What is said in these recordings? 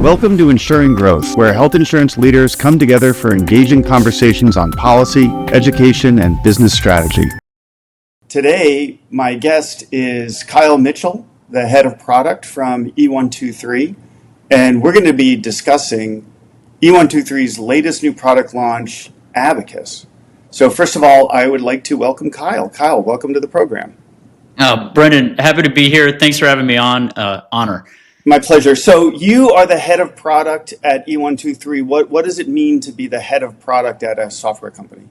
Welcome to Insuring Growth, where health insurance leaders come together for engaging conversations on policy, education, and business strategy. Today, my guest is Kyle Mitchell, the head of product from E123, and we're going to be discussing E123's latest new product launch, Abacus. So first of all, I would like to welcome Kyle. Kyle, welcome to the program. Brendan, happy to be here. Thanks for having me on. Honor. My pleasure. So you are the head of product at E123. What does it mean to be the head of product at a software company?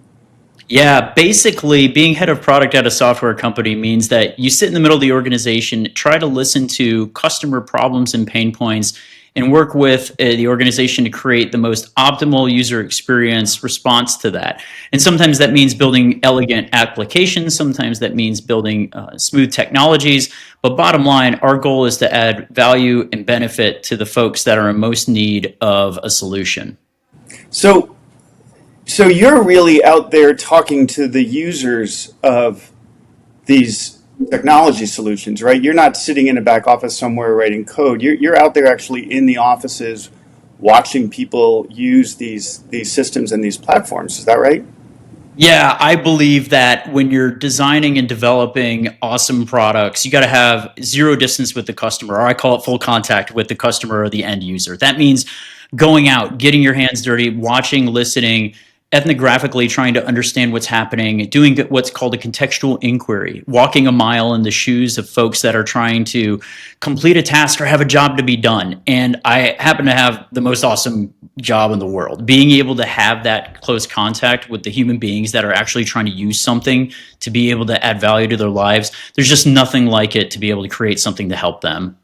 Yeah, basically being head of product at a software company means that you sit in the middle of the organization, try to listen to customer problems and pain points, and work with the organization to create the most optimal user experience response to that. And sometimes that means building elegant applications, sometimes that means building smooth technologies. But bottom line, our goal is to add value and benefit to the folks that are in most need of a solution. So you're really out there talking to the users of these technology solutions, right? You're not sitting in a back office somewhere writing code. You're out there actually in the offices watching people use these systems and these platforms. Is that right? Yeah, I believe that when you're designing and developing awesome products, you got to have zero distance with the customer, or I call it full contact with the customer or the end user. That means going out, getting your hands dirty, watching, listening, ethnographically trying to understand what's happening, doing what's called a contextual inquiry, walking a mile in the shoes of folks that are trying to complete a task or have a job to be done. And I happen to have the most awesome job in the world. Being able to have that close contact with the human beings that are actually trying to use something to be able to add value to their lives, there's just nothing like it to be able to create something to help them.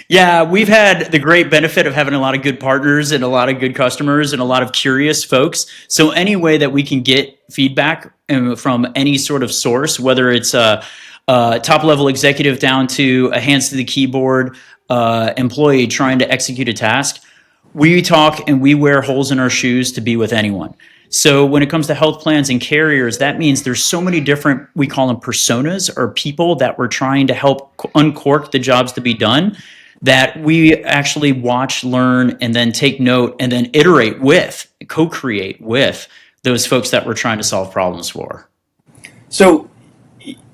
Yeah, we've had the great benefit of having a lot of good partners and a lot of good customers and a lot of curious folks. So any way that we can get feedback from any sort of source, whether it's a top level executive down to a hands to the keyboard employee trying to execute a task, we talk and we wear holes in our shoes to be with anyone. So when it comes to health plans and carriers, that means there's so many different, we call them personas or people that we're trying to help uncork the jobs to be done, that we actually watch, learn, and then take note and then iterate with, co-create with those folks that we're trying to solve problems for. So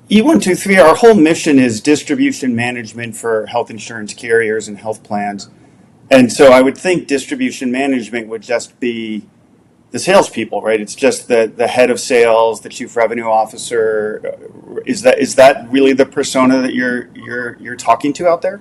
E123, our whole mission is distribution management for health insurance carriers and health plans. And so I would think distribution management would just be the salespeople, right? It's just the head of sales, the chief revenue officer. Is that really the persona that you're talking to out there?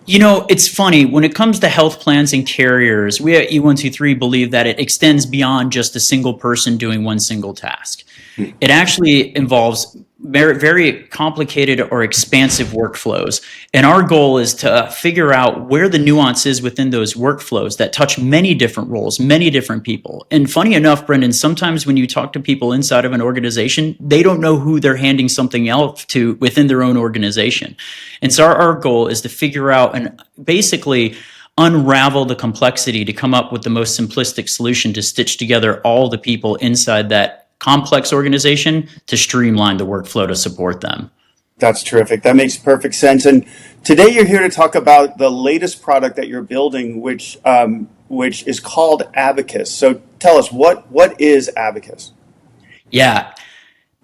You know, it's funny, when it comes to health plans and carriers, we at E123 believe that it extends beyond just a single person doing one single task. It actually involves very complicated or expansive workflows. And our goal is to figure out where the nuance is within those workflows that touch many different roles, many different people. And funny enough, Brendan, sometimes when you talk to people inside of an organization, they don't know who they're handing something else to within their own organization. And so our goal is to figure out and basically unravel the complexity to come up with the most simplistic solution to stitch together all the people inside that complex organization to streamline the workflow to support them. That's terrific. That makes perfect sense. And today you're here to talk about the latest product that you're building, which is called Abacus. So tell us, what is Abacus? Yeah,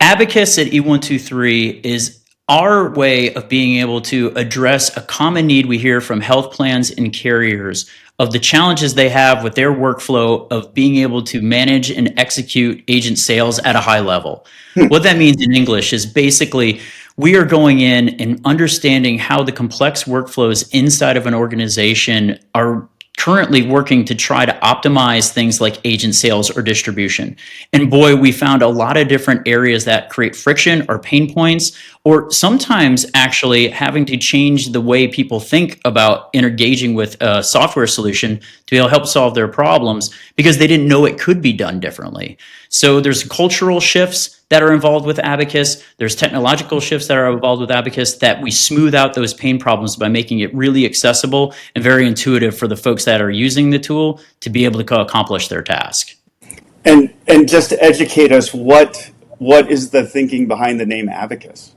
Abacus at E123 is our way of being able to address a common need we hear from health plans and carriers of the challenges they have with their workflow of being able to manage and execute agent sales at a high level. What that means in English is basically we are going in and understanding how the complex workflows inside of an organization are currently working to try to optimize things like agent sales or distribution. And boy, we found a lot of different areas that create friction or pain points, or sometimes actually having to change the way people think about engaging with a software solution to be able to help solve their problems because they didn't know it could be done differently. So there's cultural shifts that are involved with Abacus. There's technological shifts that are involved with Abacus that we smooth out those pain problems by making it really accessible and very intuitive for the folks that are using the tool to be able to accomplish their task. And just to educate us, what is the thinking behind the name Abacus?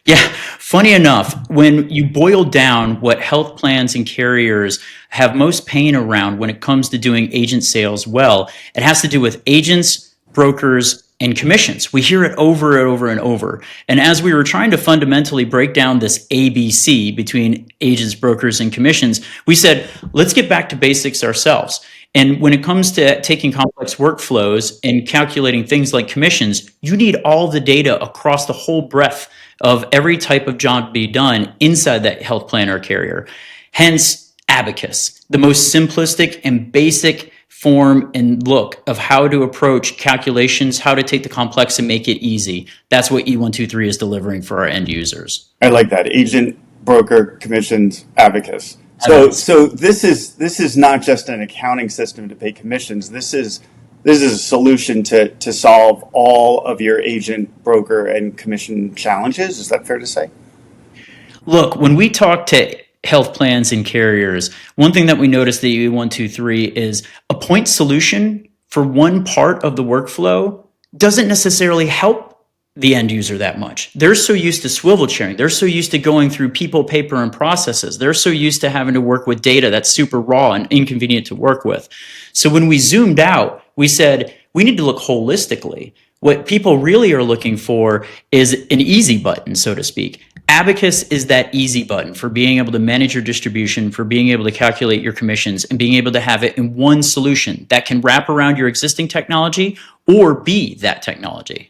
Yeah, funny enough, when you boil down what health plans and carriers have most pain around when it comes to doing agent sales well, it has to do with agents, brokers, and commissions. We hear it over and over and over. And as we were trying to fundamentally break down this ABC between agents, brokers, and commissions, we said, let's get back to basics ourselves. And when it comes to taking complex workflows and calculating things like commissions, you need all the data across the whole breadth of every type of job to be done inside that health plan or carrier. Hence, Abacus, the most simplistic and basic form and look of how to approach calculations, how to take the complex and make it easy. That's what E123 is delivering for our end users. I like that. Agent, broker, commissions, Abacus. Abacus. So this is not just an accounting system to pay commissions. This is a solution to solve all of your agent, broker, and commission challenges. Is that fair to say? Look, when we talk to health plans and carriers, one thing that we noticed at E123 is a point solution for one part of the workflow doesn't necessarily help the end user that much. They're so used to swivel chairing. They're so used to going through people, paper, and processes. They're so used to having to work with data that's super raw and inconvenient to work with. So when we zoomed out, we said, we need to look holistically. What people really are looking for is an easy button, so to speak. Abacus is that easy button for being able to manage your distribution, for being able to calculate your commissions, and being able to have it in one solution that can wrap around your existing technology or be that technology.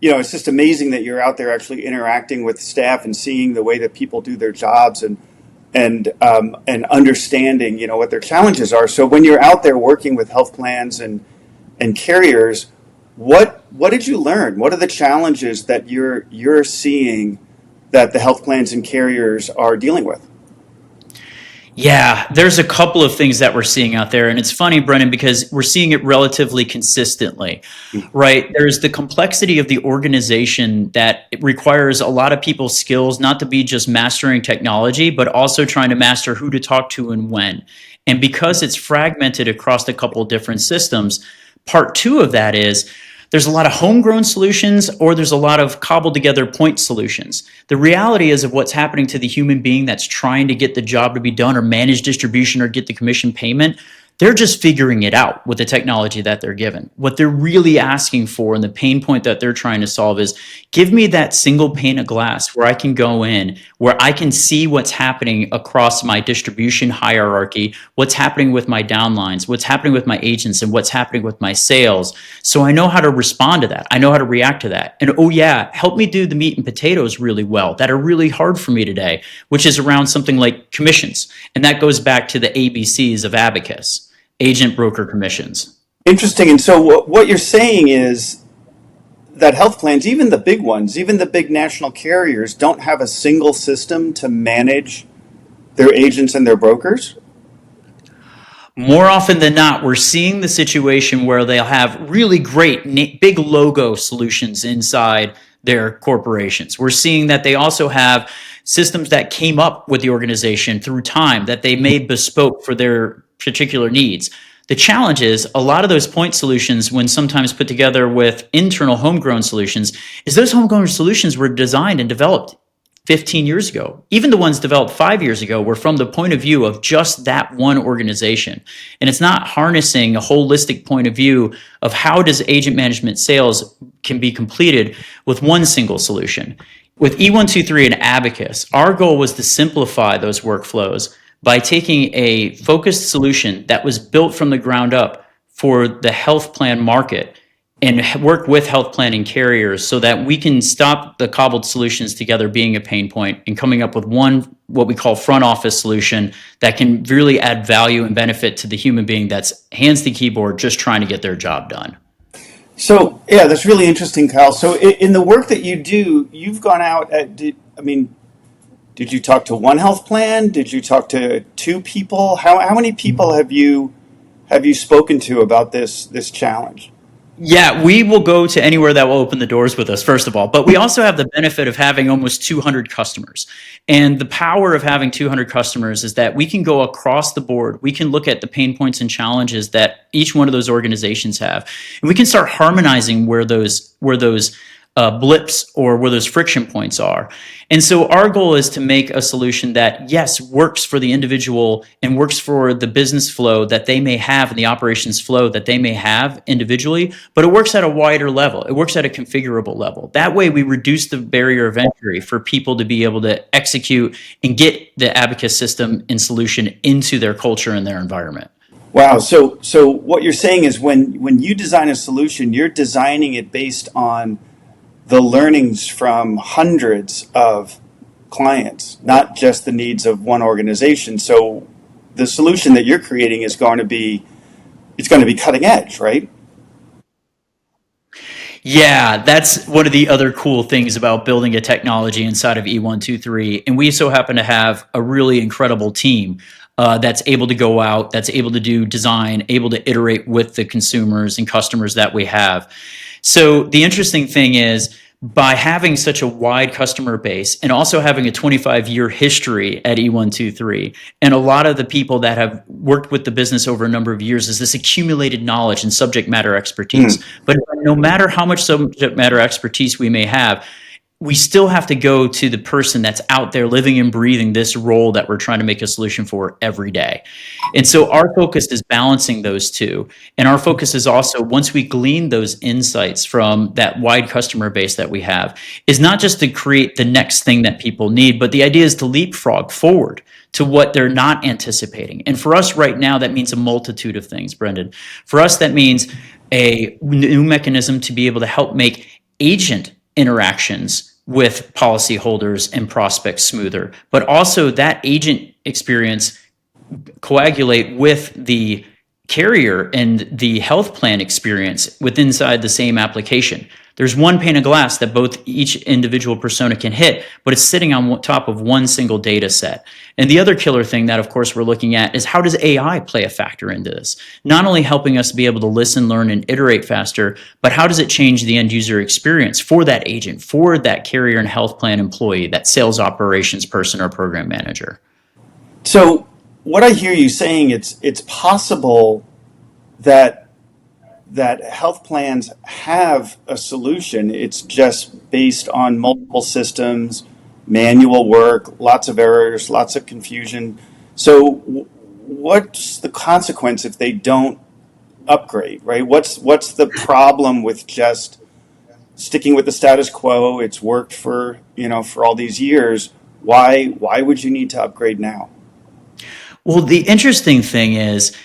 It's just amazing that you're out there actually interacting with staff and seeing the way that people do their jobs and understanding, what their challenges are. So when you're out there working with health plans and carriers, what did you learn? What are the challenges that you're seeing that the health plans and carriers are dealing with? Yeah, there's a couple of things that we're seeing out there. And it's funny, Brennan, because we're seeing it relatively consistently, right? There's the complexity of the organization that it requires a lot of people's skills, not to be just mastering technology, but also trying to master who to talk to and when. And because it's fragmented across a couple of different systems, part two of that is there's a lot of homegrown solutions or there's a lot of cobbled together point solutions. The reality is of what's happening to the human being that's trying to get the job to be done or manage distribution or get the commission payment. They're just figuring it out with the technology that they're given. What they're really asking for and the pain point that they're trying to solve is give me that single pane of glass where I can go in, where I can see what's happening across my distribution hierarchy, what's happening with my downlines, what's happening with my agents, and what's happening with my sales. So I know how to respond to that. I know how to react to that. And oh yeah, help me do the meat and potatoes really well that are really hard for me today, which is around something like commissions. And that goes back to the ABCs of Abacus. Agent, broker, commissions. Interesting. And so what you're saying is that health plans, even the big ones, even the big national carriers, don't have a single system to manage their agents and their brokers? More often than not, we're seeing the situation where they'll have really great big logo solutions inside their corporations. We're seeing that they also have systems that came up with the organization through time that they made bespoke for their particular needs. The challenge is a lot of those point solutions, when sometimes put together with internal homegrown solutions, is those homegrown solutions were designed and developed 15 years ago. Even the ones developed 5 years ago were from the point of view of just that one organization. And it's not harnessing a holistic point of view of how does agent management sales can be completed with one single solution. With E123 and Abacus, our goal was to simplify those workflows by taking a focused solution that was built from the ground up for the health plan market and work with health planning carriers so that we can stop the cobbled solutions together being a pain point and coming up with one, what we call front office solution that can really add value and benefit to the human being that's hands the keyboard just trying to get their job done. So, yeah, that's really interesting, Kyle. So in the work that you do, you've gone out did you talk to one health plan? Did you talk to two people? How many people have you spoken to about this challenge? Yeah, we will go to anywhere that will open the doors with us, first of all. But we also have the benefit of having almost 200 customers. And the power of having 200 customers is that we can go across the board. We can look at the pain points and challenges that each one of those organizations have. And we can start harmonizing where those blips or where those friction points are. And so our goal is to make a solution that, yes, works for the individual and works for the business flow that they may have and the operations flow that they may have individually, but it works at a wider level. It works at a configurable level. That way we reduce the barrier of entry for people to be able to execute and get the Abacus system and solution into their culture and their environment. Wow. So what you're saying is when you design a solution, you're designing it based on the learnings from hundreds of clients, not just the needs of one organization. So the solution that you're creating is going to be cutting edge, right? Yeah, that's one of the other cool things about building a technology inside of E123. And we so happen to have a really incredible team that's able to go out, that's able to do design, able to iterate with the consumers and customers that we have. So the interesting thing is, by having such a wide customer base and also having a 25-year history at E123, and a lot of the people that have worked with the business over a number of years, is this accumulated knowledge and subject matter expertise. But no matter how much subject matter expertise we may have, we still have to go to the person that's out there living and breathing this role that we're trying to make a solution for every day. And so our focus is balancing those two. And our focus is also, once we glean those insights from that wide customer base that we have, is not just to create the next thing that people need, but the idea is to leapfrog forward to what they're not anticipating. And for us right now, that means a multitude of things, Brendan. For us, that means a new mechanism to be able to help make agent interactions with policyholders and prospects smoother, but also that agent experience coagulate with the carrier and the health plan experience within inside the same application. There's one pane of glass that both each individual persona can hit, but it's sitting on top of one single data set. And the other killer thing that, of course, we're looking at is, how does AI play a factor into this? Not only helping us be able to listen, learn, and iterate faster, but how does it change the end user experience for that agent, for that carrier and health plan employee, that sales operations person or program manager? So what I hear you saying, it's possible that health plans have a solution. It's just based on multiple systems, manual work, lots of errors, lots of confusion. So what's the consequence if they don't upgrade, right? What's the problem with just sticking with the status quo? It's worked for all these years. Why would you need to upgrade now? Well, the interesting thing is,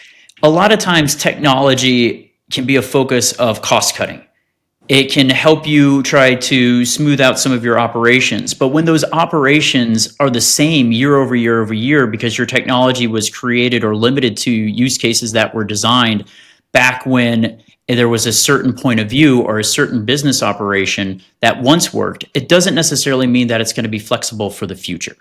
a lot of times technology can be a focus of cost cutting. It can help you try to smooth out some of your operations. But when those operations are the same year over year over year, because your technology was created or limited to use cases that were designed back when there was a certain point of view or a certain business operation that once worked, it doesn't necessarily mean that it's going to be flexible for the future.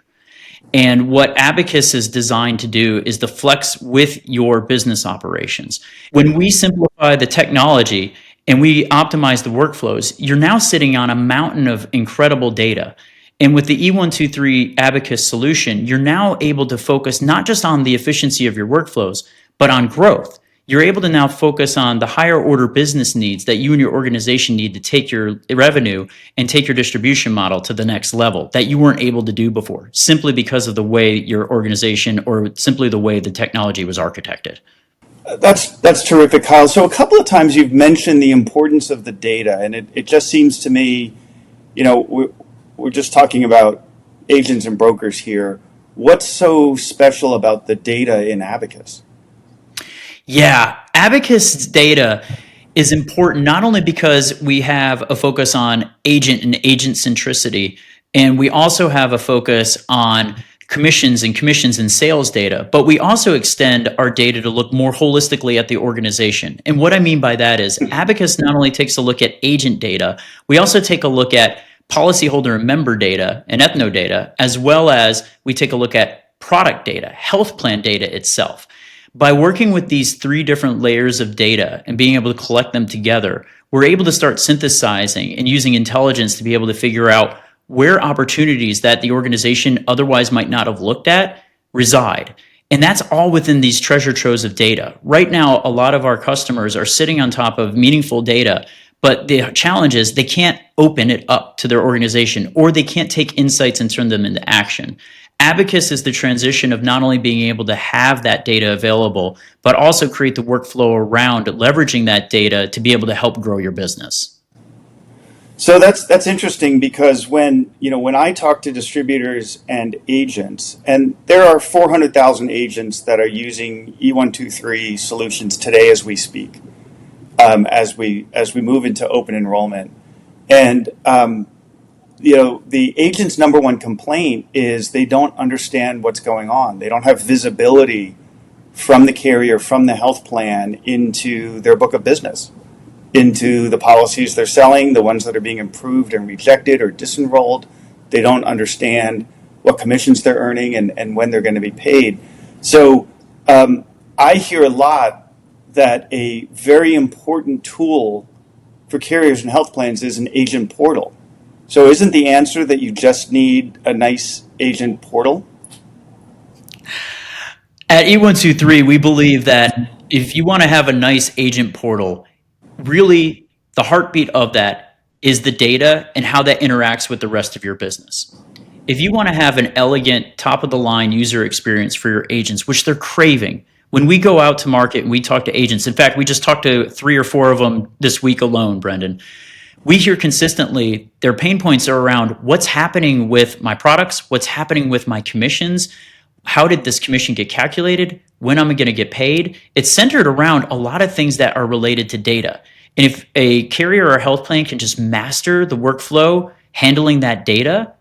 And what Abacus is designed to do is to flex with your business operations. When we simplify the technology and we optimize the workflows, you're now sitting on a mountain of incredible data. And with the E123 Abacus solution, you're now able to focus not just on the efficiency of your workflows, but on growth. You're able to now focus on the higher order business needs that you and your organization need to take your revenue and take your distribution model to the next level that you weren't able to do before, simply because of the way your organization or simply the way the technology was architected. That's terrific, Kyle. So a couple of times you've mentioned the importance of the data, and it just seems to me, we're just talking about agents and brokers here. What's so special about the data in Abacus? Yeah, Abacus data is important not only because we have a focus on agent and agent centricity, and we also have a focus on commissions and sales data, but we also extend our data to look more holistically at the organization. And what I mean by that is, Abacus not only takes a look at agent data, we also take a look at policyholder and member data and ethno data, as well as we take a look at product data, health plan data itself. By working with these three different layers of data and being able to collect them together, we're able to start synthesizing and using intelligence to be able to figure out where opportunities that the organization otherwise might not have looked at reside. And that's all within these treasure troves of data. Right now, a lot of our customers are sitting on top of meaningful data, But the challenge is they can't open it up to their organization, or they can't take insights and turn them into action. Abacus is the transition of not only being able to have that data available, but also create the workflow around leveraging that data to be able to help grow your business. So that's interesting, because when I talk to distributors and agents, and there are 400,000 agents that are using E123 solutions today as we speak, as we move into open enrollment, and the agent's number one complaint is they don't understand what's going on. They don't have visibility from the carrier, from the health plan, into their book of business, into the policies they're selling, the ones that are being approved and rejected or disenrolled. They don't understand what commissions they're earning and when they're going to be paid. So I hear a lot that a very important tool for carriers and health plans is an agent portal. So isn't the answer that you just need a nice agent portal? At E123, we believe that if you want to have a nice agent portal, really the heartbeat of that is the data and how that interacts with the rest of your business. If you want to have an elegant, top of the line user experience for your agents, which they're craving, when we go out to market and we talk to agents, in fact, we just talked to 3 or 4 of them this week alone, Brendan. We hear consistently their pain points are around what's happening with my products, what's happening with my commissions, how did this commission get calculated, when am I going to get paid? It's centered around a lot of things that are related to data. And if a carrier or health plan can just master the workflow handling that data,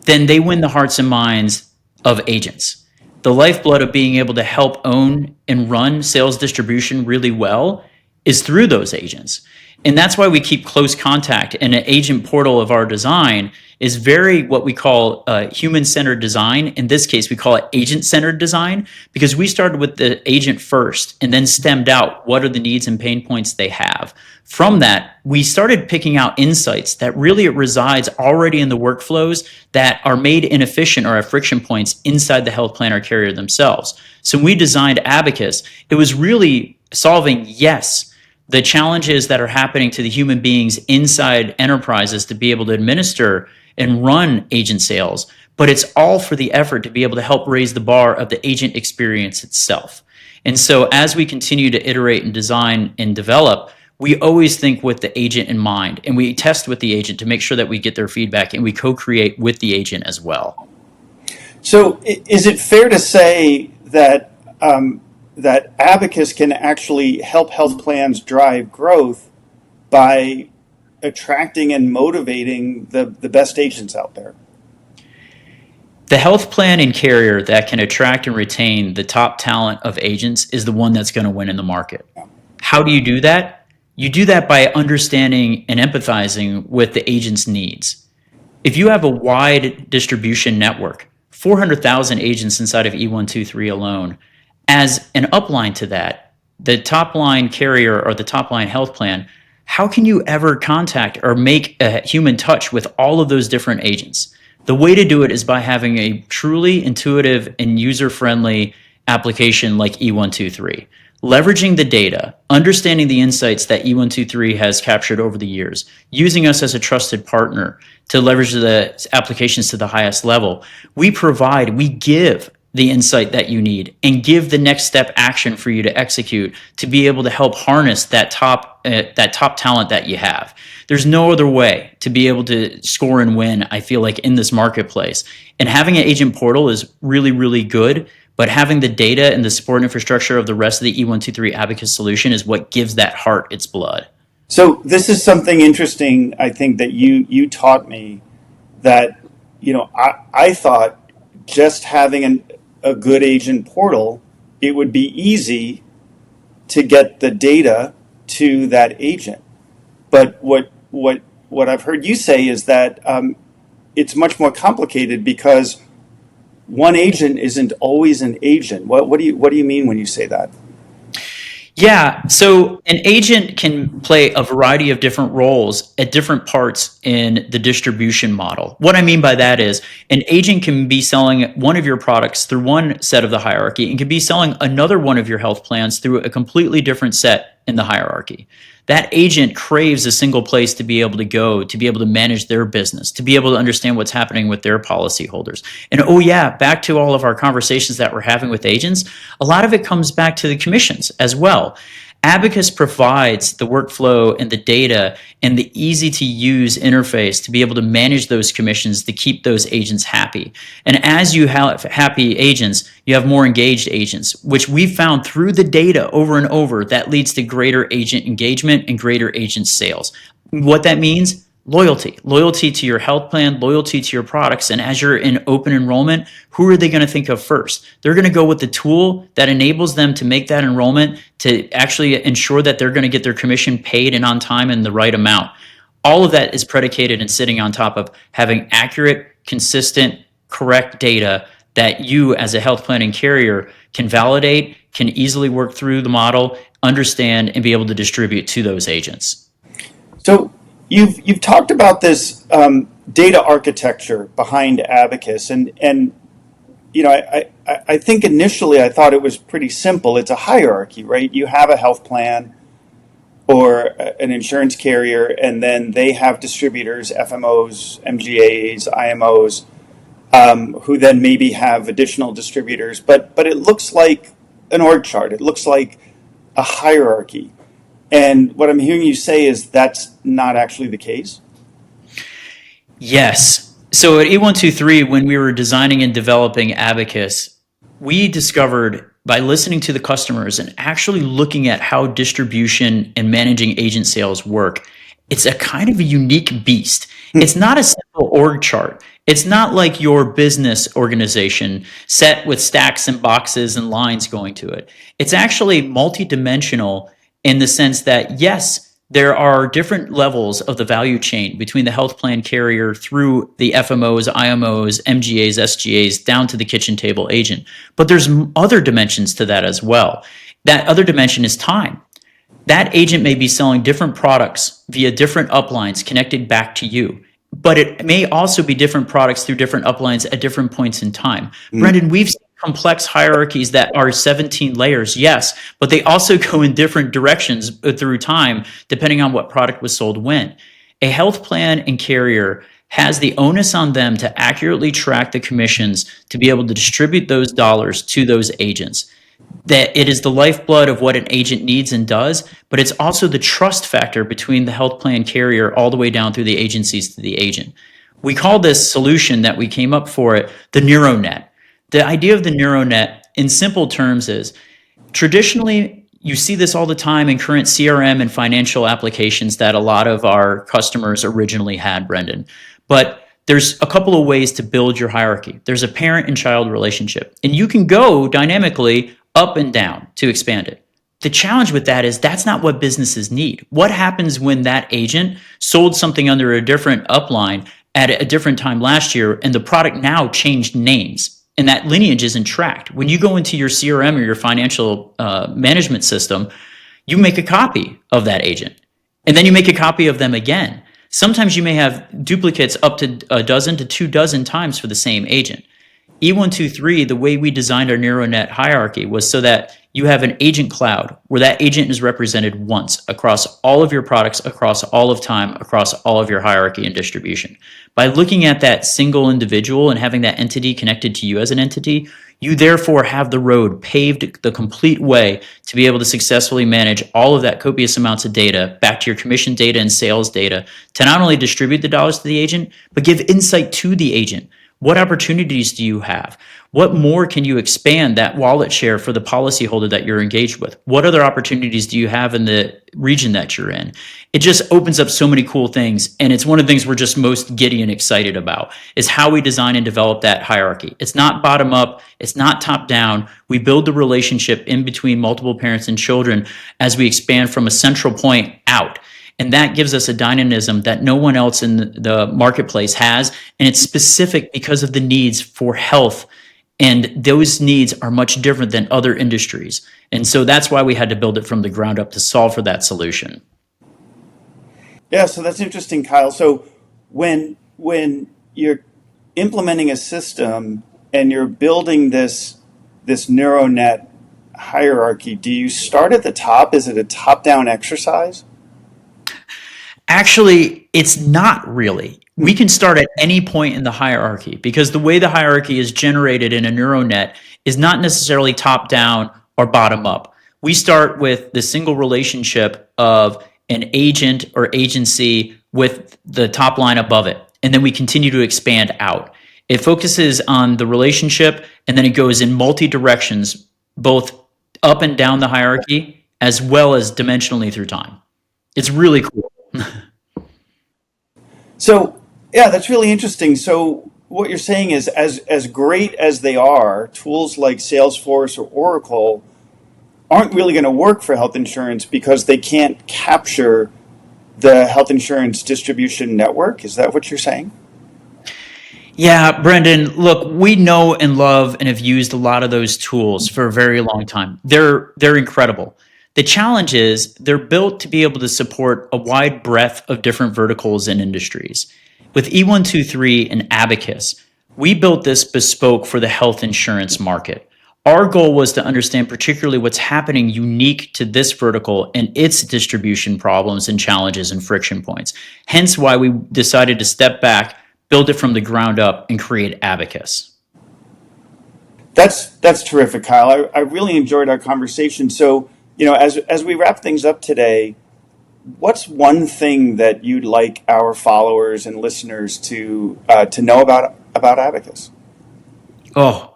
then they win the hearts and minds of agents. The lifeblood of being able to help own and run sales distribution really well is through those agents. And that's why we keep close contact. And an agent portal of our design is very what we call human-centered design. In this case, we call it agent-centered design, because we started with the agent first and then stemmed out what are the needs and pain points they have. From that, we started picking out insights that really resides already in the workflows that are made inefficient or have friction points inside the health plan or carrier themselves. So when we designed Abacus, it was really solving, yes, the challenges that are happening to the human beings inside enterprises to be able to administer and run agent sales, but it's all for the effort to be able to help raise the bar of the agent experience itself. And so as we continue to iterate and design and develop, we always think with the agent in mind, and we test with the agent to make sure that we get their feedback, and we co-create with the agent as well. So is it fair to say that that Abacus can actually help health plans drive growth by attracting and motivating the best agents out there? The health plan and carrier that can attract and retain the top talent of agents is the one that's going to win in the market. How do you do that? You do that by understanding and empathizing with the agent's needs. If you have a wide distribution network, 400,000 agents inside of E123 alone, as an upline to that, the top line carrier or the top line health plan, how can you ever contact or make a human touch with all of those different agents? The way to do it is by having a truly intuitive and user-friendly application like E123. Leveraging the data, understanding the insights that E123 has captured over the years, using us as a trusted partner to leverage the applications to the highest level. We give the insight that you need and give the next step action for you to execute to be able to help harness that top talent that you have. There's no other way to be able to score and win, I feel like, in this marketplace. And having an agent portal is really, really good, but having the data and the support infrastructure of the rest of the E123 Abacus solution is what gives that heart its blood. So this is something interesting, I think, that you taught me, that I thought just having a good agent portal, it would be easy to get the data to that agent. But what I've heard you say is that it's much more complicated, because one agent isn't always an agent. What do you mean when you say that? Yeah, so an agent can play a variety of different roles at different parts in the distribution model. What I mean by that is an agent can be selling one of your products through one set of the hierarchy and can be selling another one of your health plans through a completely different set in the hierarchy. That agent craves a single place to be able to go, to be able to manage their business, to be able to understand what's happening with their policyholders. And oh yeah, back to all of our conversations that we're having with agents, a lot of it comes back to the commissions as well. Abacus provides the workflow and the data and the easy to use interface to be able to manage those commissions to keep those agents happy. And as you have happy agents, you have more engaged agents, which we've found through the data over and over that leads to greater agent engagement and greater agent sales. What that means? Loyalty to your health plan, loyalty to your products. And as you're in open enrollment, who are they going to think of first? They're going to go with the tool that enables them to make that enrollment to actually ensure that they're going to get their commission paid and on time and the right amount. All of that is predicated and sitting on top of having accurate, consistent, correct data that you as a health planning carrier can validate, can easily work through the model, understand, and be able to distribute to those agents. So you've talked about this data architecture behind Abacus, and I think initially I thought it was pretty simple. It's a hierarchy, right? You have a health plan or an insurance carrier, and then they have distributors, FMOs, MGAs, IMOs, who then maybe have additional distributors. But it looks like an org chart. It looks like a hierarchy. And what I'm hearing you say is that's not actually the case? Yes. So at E123, when we were designing and developing Abacus, we discovered by listening to the customers and actually looking at how distribution and managing agent sales work, it's a kind of a unique beast. It's not a simple org chart. It's not like your business organization set with stacks and boxes and lines going to it. It's actually multidimensional in the sense that, yes, there are different levels of the value chain between the health plan carrier through the FMOs, IMOs, MGAs, SGAs, down to the kitchen table agent. But there's other dimensions to that as well. That other dimension is time. That agent may be selling different products via different uplines connected back to you. But it may also be different products through different uplines at different points in time. Brendan, we've seen complex hierarchies that are 17 layers, yes, but they also go in different directions through time, depending on what product was sold when. A health plan and carrier has the onus on them to accurately track the commissions to be able to distribute those dollars to those agents. That it is the lifeblood of what an agent needs and does, but it's also the trust factor between the health plan carrier all the way down through the agencies to the agent. We call this solution that we came up for it the NeuroNet. The idea of the NeuroNet in simple terms is traditionally you see this all the time in current CRM and financial applications that a lot of our customers originally had, Brendan. But there's a couple of ways to build your hierarchy. There's a parent and child relationship, and you can go dynamically up and down to expand it. The challenge with that is that's not what businesses need. What happens when that agent sold something under a different upline at a different time last year and the product now changed names? And that lineage isn't tracked. When you go into your CRM or your financial management system, you make a copy of that agent. And then you make a copy of them again. Sometimes you may have duplicates up to a dozen to 24 times for the same agent. E123, the way we designed our NeuroNet hierarchy was so that you have an agent cloud where that agent is represented once across all of your products, across all of time, across all of your hierarchy and distribution. By looking at that single individual and having that entity connected to you as an entity, you therefore have the road paved the complete way to be able to successfully manage all of that copious amounts of data back to your commission data and sales data to not only distribute the dollars to the agent, but give insight to the agent. What opportunities do you have? What more can you expand that wallet share for the policyholder that you're engaged with? What other opportunities do you have in the region that you're in? It just opens up so many cool things. And it's one of the things we're just most giddy and excited about is how we design and develop that hierarchy. It's not bottom up. It's not top down. We build the relationship in between multiple parents and children as we expand from a central point out. And that gives us a dynamism that no one else in the marketplace has. And it's specific because of the needs for health. And those needs are much different than other industries. And so that's why we had to build it from the ground up to solve for that solution. Yeah, so that's interesting, Kyle. So when you're implementing a system and you're building this NeuroNet hierarchy, do you start at the top? Is it a top-down exercise? Actually, it's not really. We can start at any point in the hierarchy because the way the hierarchy is generated in a neural net is not necessarily top down or bottom up. We start with the single relationship of an agent or agency with the top line above it, and then we continue to expand out. It focuses on the relationship and then it goes in multi directions, both up and down the hierarchy, as well as dimensionally through time. It's really cool. So, yeah, that's really interesting. So, what you're saying is, as great as they are, tools like Salesforce or Oracle aren't really going to work for health insurance because they can't capture the health insurance distribution network. Is that what you're saying? Yeah, Brendan, look, we know and love and have used a lot of those tools for a very long time. They're incredible. The challenge is they're built to be able to support a wide breadth of different verticals and industries. With E123 and Abacus, we built this bespoke for the health insurance market. Our goal was to understand particularly what's happening unique to this vertical and its distribution problems and challenges and friction points. Hence why we decided to step back, build it from the ground up, and create Abacus. That's terrific, Kyle. I really enjoyed our conversation. So, as we wrap things up today, what's one thing that you'd like our followers and listeners to know about Abacus? Oh,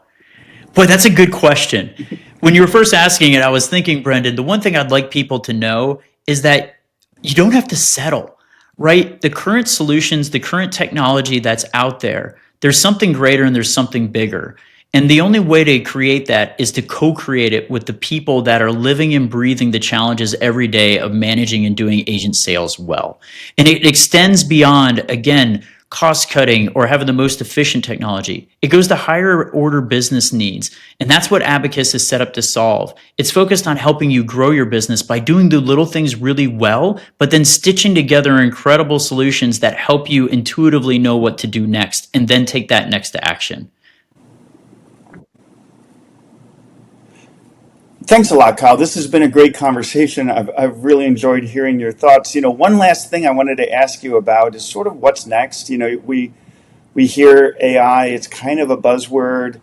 boy, that's a good question. When you were first asking it, I was thinking, Brendan, the one thing I'd like people to know is that you don't have to settle, right? The current solutions, the current technology that's out there, there's something greater and there's something bigger. And the only way to create that is to co-create it with the people that are living and breathing the challenges every day of managing and doing agent sales well. And it extends beyond, again, cost cutting or having the most efficient technology. It goes to higher order business needs. And that's what Abacus is set up to solve. It's focused on helping you grow your business by doing the little things really well, but then stitching together incredible solutions that help you intuitively know what to do next and then take that next to action. Thanks a lot, Kyle. This has been a great conversation. I've really enjoyed hearing your thoughts. One last thing I wanted to ask you about is sort of what's next. We hear AI, it's kind of a buzzword.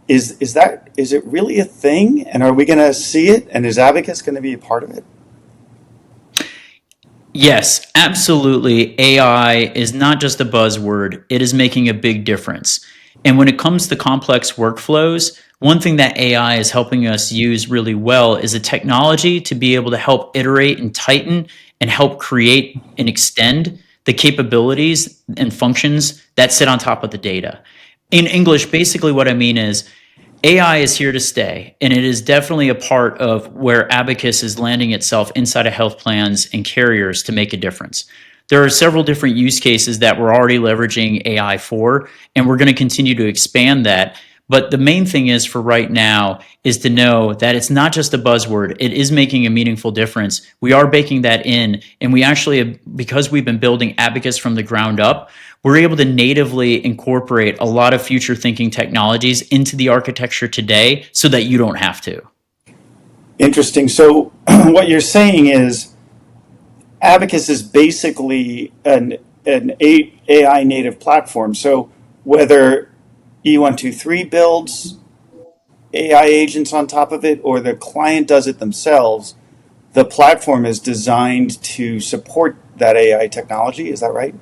Is it really a thing? And are we going to see it? And is Abacus going to be a part of it? Yes, absolutely. AI is not just a buzzword, it is making a big difference. And when it comes to complex workflows, one thing that AI is helping us use really well is a technology to be able to help iterate and tighten and help create and extend the capabilities and functions that sit on top of the data. In English, basically what I mean is AI is here to stay, and it is definitely a part of where Abacus is landing itself inside of health plans and carriers to make a difference. There are several different use cases that we're already leveraging AI for, and we're going to continue to expand that. But the main thing is for right now is to know that it's not just a buzzword. It is making a meaningful difference. We are baking that in, and we actually, because we've been building Abacus from the ground up, we're able to natively incorporate a lot of future thinking technologies into the architecture today so that you don't have to. Interesting. So what you're saying is Abacus is basically an AI native platform. So whether E123 builds AI agents on top of it or the client does it themselves, the platform is designed to support that AI technology. Is that right?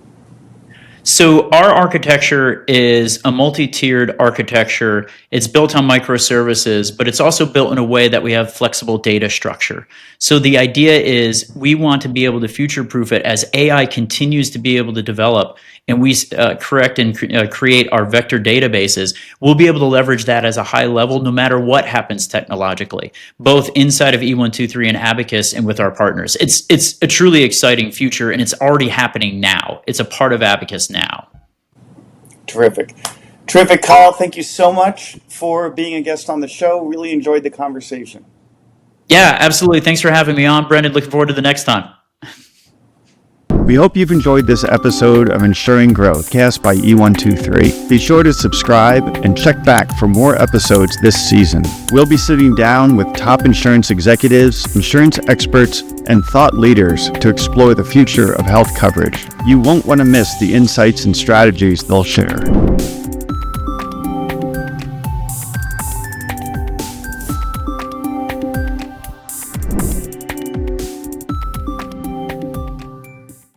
So our architecture is a multi-tiered architecture. It's built on microservices, but it's also built in a way that we have flexible data structure. So the idea is we want to be able to future-proof it as AI continues to be able to develop and we correct and create our vector databases. We'll be able to leverage that as a high level no matter what happens technologically, both inside of E123 and Abacus and with our partners. It's a truly exciting future, and it's already happening now. It's a part of Abacus now. Terrific. Terrific, Kyle. Thank you so much for being a guest on the show. Really enjoyed the conversation. Yeah, absolutely. Thanks for having me on, Brendan. Looking forward to the next time. We hope you've enjoyed this episode of Insuring Growth, cast by E123. Be sure to subscribe and check back for more episodes this season. We'll be sitting down with top insurance executives, insurance experts, and thought leaders to explore the future of health coverage. You won't want to miss the insights and strategies they'll share.